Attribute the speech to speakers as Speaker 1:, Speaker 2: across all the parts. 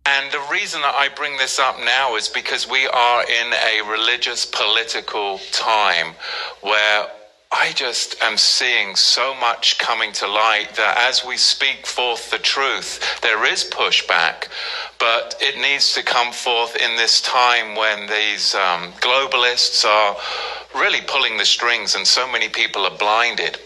Speaker 1: And the reason that I bring this up now is because we are in a religious political time where I just am seeing so much coming to light that as we speak forth the truth, there is pushback, but it needs to come forth in this time when these globalists are really pulling the strings, and so many people are blinded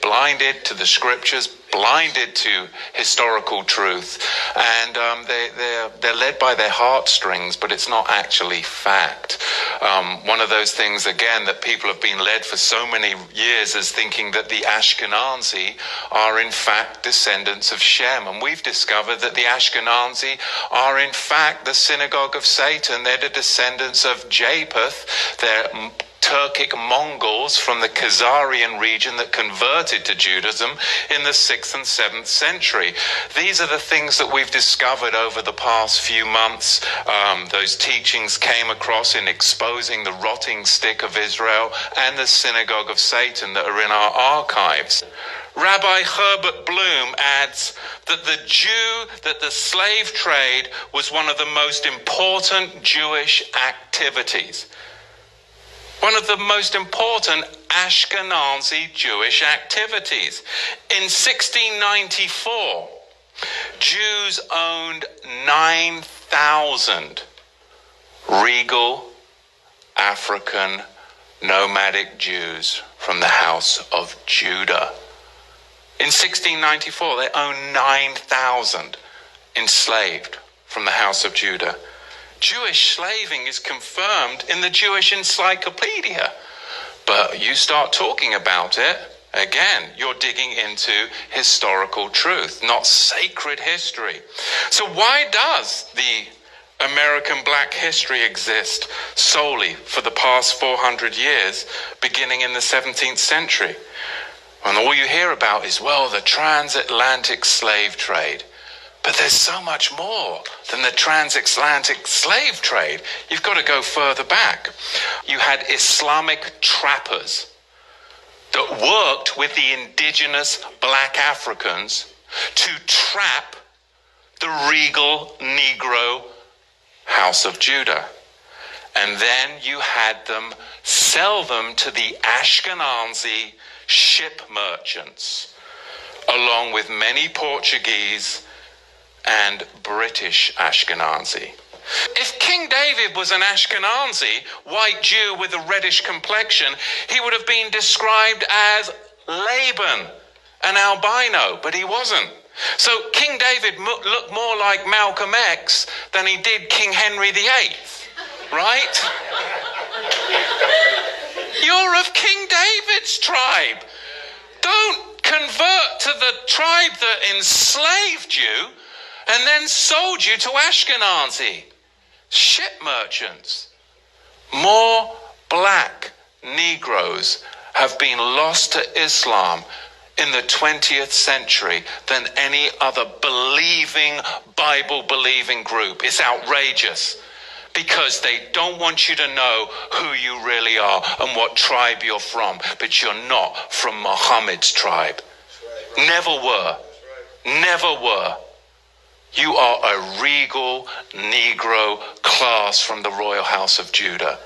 Speaker 1: to the scriptures, blinded to historical truth, and they're led by their heartstrings, but it's not actually fact. One of those things, again, that people have been led for so many years as thinking that the Ashkenazi are in fact descendants of Shem, and we've discovered that the Ashkenazi are in fact the synagogue of Satan. They're the descendants of Japheth. They're Turkic Mongols from the Khazarian region that converted to Judaism in the 6th and 7th century. These are the things that we've discovered over the past few months. Those teachings came across in exposing the rotting stick of Israel and the synagogue of Satan that are in our archives. Rabbi Herbert Bloom adds that the slave trade was one of the most important Jewish activities. One of the most important Ashkenazi Jewish activities. In 1694, Jews owned 9,000 regal African nomadic Jews from the house of Judah. In 1694, they owned 9,000 enslaved from the house of Judah. Jewish slaving is confirmed in the Jewish Encyclopedia. But you start talking about it, again, you're digging into historical truth, not sacred history. So why does the American Black history exist solely for the past 400 years, beginning in the 17th century? And all you hear about is, well, the transatlantic slave trade. But there's so much more than the transatlantic slave trade. You've got to go further back. You had Islamic trappers that worked with the indigenous black Africans to trap the regal Negro house of Judah. And then you had them sell them to the Ashkenazi ship merchants, along with many Portuguese and British Ashkenazi. If King David was an Ashkenazi, white Jew with a reddish complexion, he would have been described as Laban, an albino, but he wasn't. So King David looked more like Malcolm X than he did King Henry VIII, right? You're of King David's tribe. Don't convert to the tribe that enslaved you and then sold you to Ashkenazi ship merchants. More black Negroes have been lost to Islam in the 20th century than any other Bible-believing group. It's outrageous, because they don't want you to know who you really are and what tribe you're from, but you're not from Muhammad's tribe. Never were. Never were. You are a regal Negro class from the royal house of Judah.